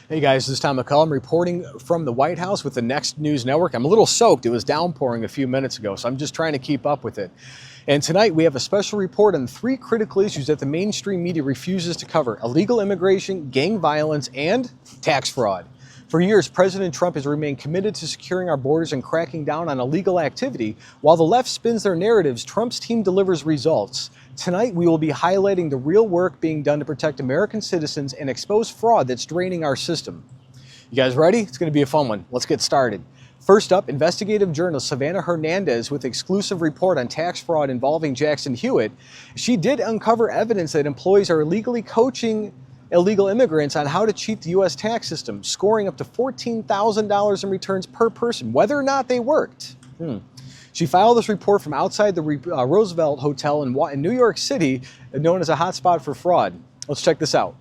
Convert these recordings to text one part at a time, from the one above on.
Hey guys, this is Tom Mccullum reporting from the White House with the Next News Network. I'm a little soaked. It was downpouring a few minutes ago, so I'm just trying to keep up with it. And tonight we have a special report on 3 critical issues that the mainstream media refuses to cover: illegal immigration, gang violence, and tax fraud. For years, President Trump has remained committed to securing our borders and cracking down on illegal activity. While the left spins their narratives, Trump's team delivers results. Tonight, we will be highlighting the real work being done to protect American citizens and expose fraud that's draining our system. You guys ready? It's going to be a fun one. Let's get started. First up, investigative journalist Savannah Hernandez with exclusive report on tax fraud involving Jackson Hewitt. She did uncover evidence that employees are illegally coaching illegal immigrants on how to cheat the U.S. tax system, scoring up to $14,000 in returns per person, whether or not they worked. She filed this report from outside the Roosevelt Hotel in New York City, known as a hotspot for fraud. Let's check this out.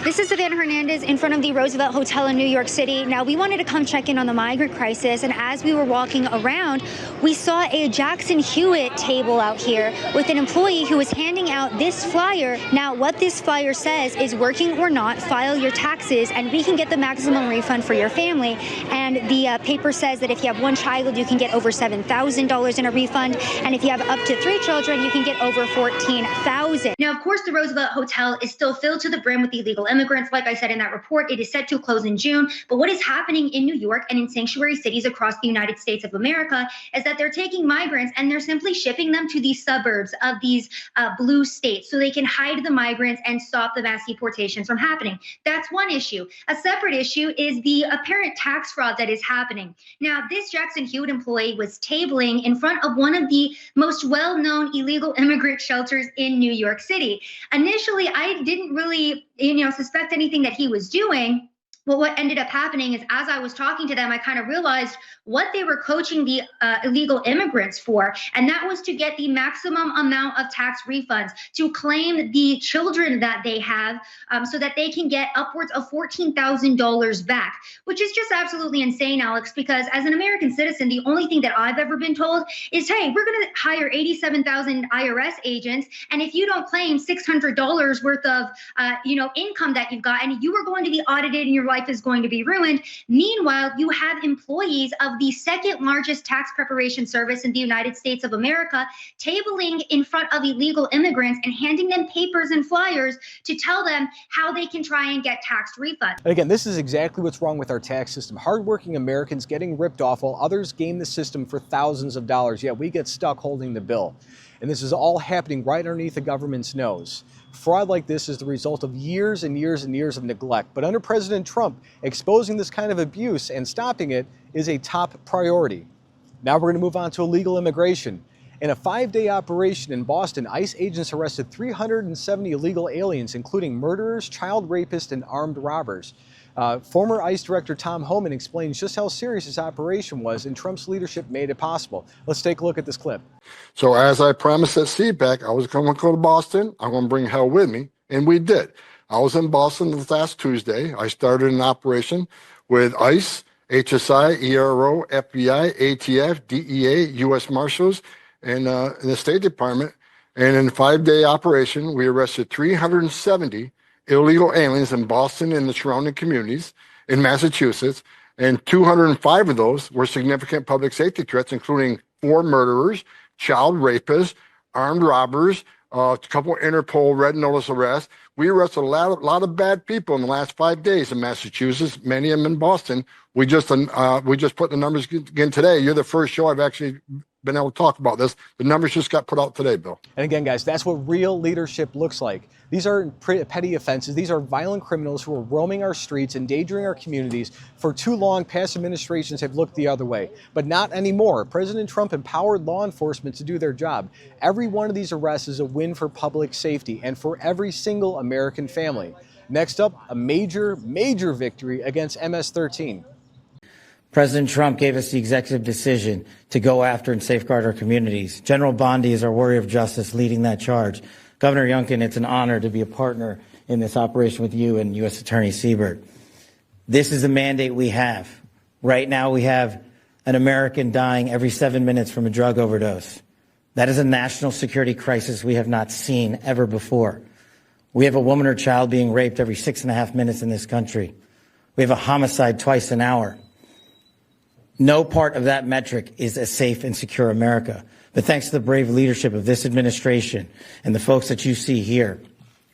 This is Savannah Hernandez in front of the Roosevelt Hotel in New York City. Now, we wanted to come check in on the migrant crisis, and as we were walking around, we saw a Jackson Hewitt table out here with an employee who was handing out this flyer. Now, what this flyer says is, working or not, file your taxes, and we can get the maximum refund for your family. And the paper says that if you have 1 child, you can get over $7,000 in a refund, and if you have up to 3 children, you can get over $14,000. Now, of course, the Roosevelt Hotel is still filled to the brim with illegal immigrants. Like I said in that report, it is set to close in June. But what is happening in New York and in sanctuary cities across the United States of America is that they're taking migrants and they're simply shipping them to the suburbs of these blue states so they can hide the migrants and stop the mass deportations from happening. That's one issue. A separate issue is the apparent tax fraud that is happening. Now, this Jackson Hewitt employee was tabling in front of one of the most well-known illegal immigrant shelters in New York City. Initially, I didn't really suspect anything that he was doing. Well, what ended up happening is, as I was talking to them, I kind of realized what they were coaching the illegal immigrants for, and that was to get the maximum amount of tax refunds, to claim the children that they have so that they can get upwards of $14,000 back, which is just absolutely insane, Alex, because as an American citizen, the only thing that I've ever been told is, hey, we're going to hire 87,000 IRS agents, and if you don't claim $600 worth of income that you've got, and you are going to be audited and your life is going to be ruined. Meanwhile, you have employees of the second largest tax preparation service in the United States of America tabling in front of illegal immigrants and handing them papers and flyers to tell them how they can try and get tax refunds. And again, this is exactly what's wrong with our tax system. Hardworking Americans getting ripped off while others game the system for thousands of dollars, yet we get stuck holding the bill. And this is all happening right underneath the government's nose. Fraud like this is the result of years and years and years of neglect. But under President Trump, exposing this kind of abuse and stopping it is a top priority. Now we're going to move on to illegal immigration. In a 5-day operation in Boston, ICE agents arrested 370 illegal aliens, including murderers, child rapists, and armed robbers. Former ICE Director Tom Mccullum explains just how serious this operation was, and Trump's leadership made it possible. Let's take a look at this clip. So as I promised at CPAC, I was going to go to Boston. I'm going to bring hell with me, and we did. I was in Boston this last Tuesday. I started an operation with ICE, HSI, ERO, FBI, ATF, DEA, U.S. Marshals, and the State Department. And in a 5-day operation, we arrested 370 illegal aliens in Boston and the surrounding communities in Massachusetts, and 205 of those were significant public safety threats, including 4 murderers, child rapists, armed robbers, a couple Interpol red notice arrests. We arrested a lot of bad people in the last 5 days in Massachusetts, many of them in Boston. We just put the numbers again today. You're the first show I've actually been able to talk about this. The numbers just got put out today, Bill. And again, guys, that's what real leadership looks like. These are petty offenses. These are violent criminals who are roaming our streets, endangering our communities. For too long, past administrations have looked the other way, but not anymore. President Trump empowered law enforcement to do their job. Every one of these arrests is a win for public safety and for every single American family. Next up, a major victory against MS-13. President Trump gave us the executive decision to go after and safeguard our communities. General Bondi is our warrior of justice leading that charge. Governor Youngkin, it's an honor to be a partner in this operation with you and U.S. Attorney Siebert. This is the mandate we have. Right now we have an American dying every 7 minutes from a drug overdose. That is a national security crisis we have not seen ever before. We have a woman or child being raped every 6.5 minutes in this country. We have a homicide twice an hour. No part of that metric is a safe and secure America. But thanks to the brave leadership of this administration and the folks that you see here,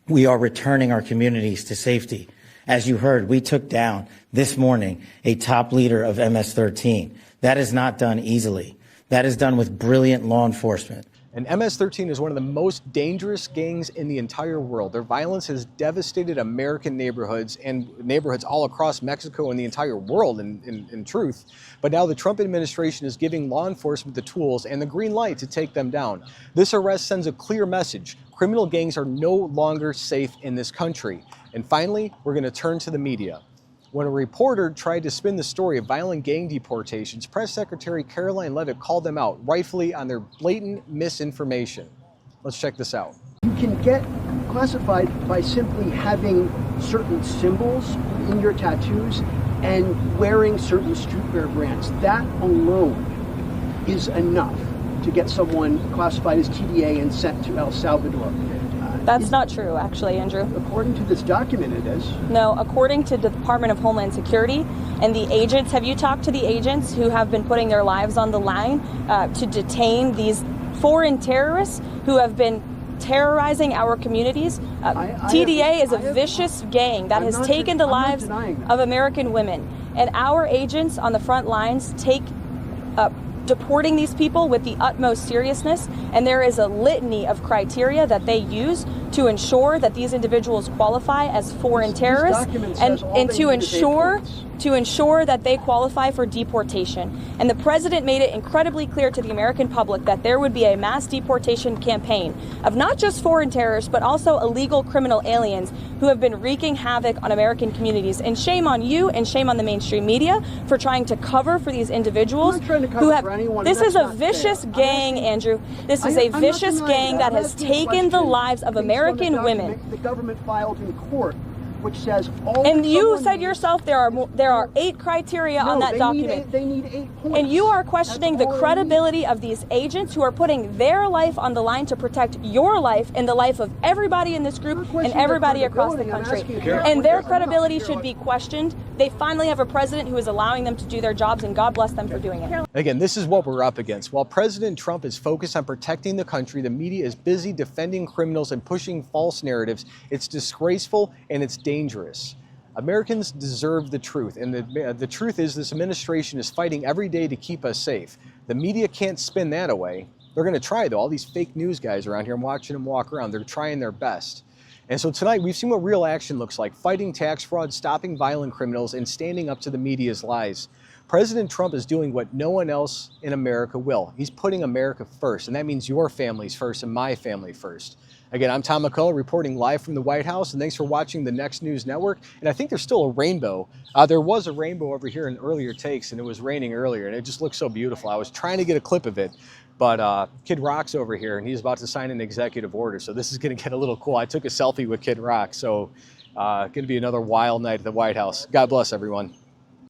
we are returning our communities to safety. As you heard, we took down this morning a top leader of MS-13. That is not done easily. That is done with brilliant law enforcement. And MS-13 is one of the most dangerous gangs in the entire world. Their violence has devastated American neighborhoods and neighborhoods all across Mexico and the entire world in truth. But now the Trump administration is giving law enforcement the tools and the green light to take them down. This arrest sends a clear message. Criminal gangs are no longer safe in this country. And finally, we're going to turn to the media. When a reporter tried to spin the story of violent gang deportations, Press Secretary Caroline Leavitt called them out, rightfully, on their blatant misinformation. Let's check this out. You can get classified by simply having certain symbols in your tattoos and wearing certain streetwear brands. That alone is enough to get someone classified as TDA and sent to El Salvador. That's not true, actually, Andrew. According to this document, it is. No, according to the Department of Homeland Security and the agents, have you talked to the agents who have been putting their lives on the line to detain these foreign terrorists who have been terrorizing our communities? TDA is a vicious gang that has taken the lives of American women. And our agents on the front lines take deporting these people with the utmost seriousness, and there is a litany of criteria that they use to ensure that these individuals qualify as foreign terrorists and to ensure that they qualify for deportation. And the president made it incredibly clear to the American public that there would be a mass deportation campaign of not just foreign terrorists, but also illegal criminal aliens who have been wreaking havoc on American communities. And shame on you and shame on the mainstream media for trying to cover for these individuals who have. This is a vicious gang, Andrew. This is a vicious gang that has taken the lives of American women. The government filed in court, which says all. And you said yourself there are 8 criteria on that document. They need 8 points. And you are questioning the credibility of these agents who are putting their life on the line to protect your life and the life of everybody in this group and everybody across the country. And their credibility should be questioned. They finally have a president who is allowing them to do their jobs, and God bless them for doing it. Again, this is what we're up against. While President Trump is focused on protecting the country, the media is busy defending criminals and pushing false narratives. It's disgraceful and it's dangerous. Americans deserve the truth, and the truth is this administration is fighting every day to keep us safe. The media can't spin that away. They're going to try, though. All these fake news guys around here, I'm watching them walk around. They're trying their best. And so tonight, we've seen what real action looks like: fighting tax fraud, stopping violent criminals, and standing up to the media's lies. President Trump is doing what no one else in America will. He's putting America first, and that means your families first and my family first. Again, I'm Tom Mccullum reporting live from the White House, and thanks for watching the Next News Network. And I think there's still a rainbow. There was a rainbow over here in earlier takes, and it was raining earlier, and it just looked so beautiful. I was trying to get a clip of it, but Kid Rock's over here, and he's about to sign an executive order, so this is going to get a little cool. I took a selfie with Kid Rock, so going to be another wild night at the White House. God bless everyone.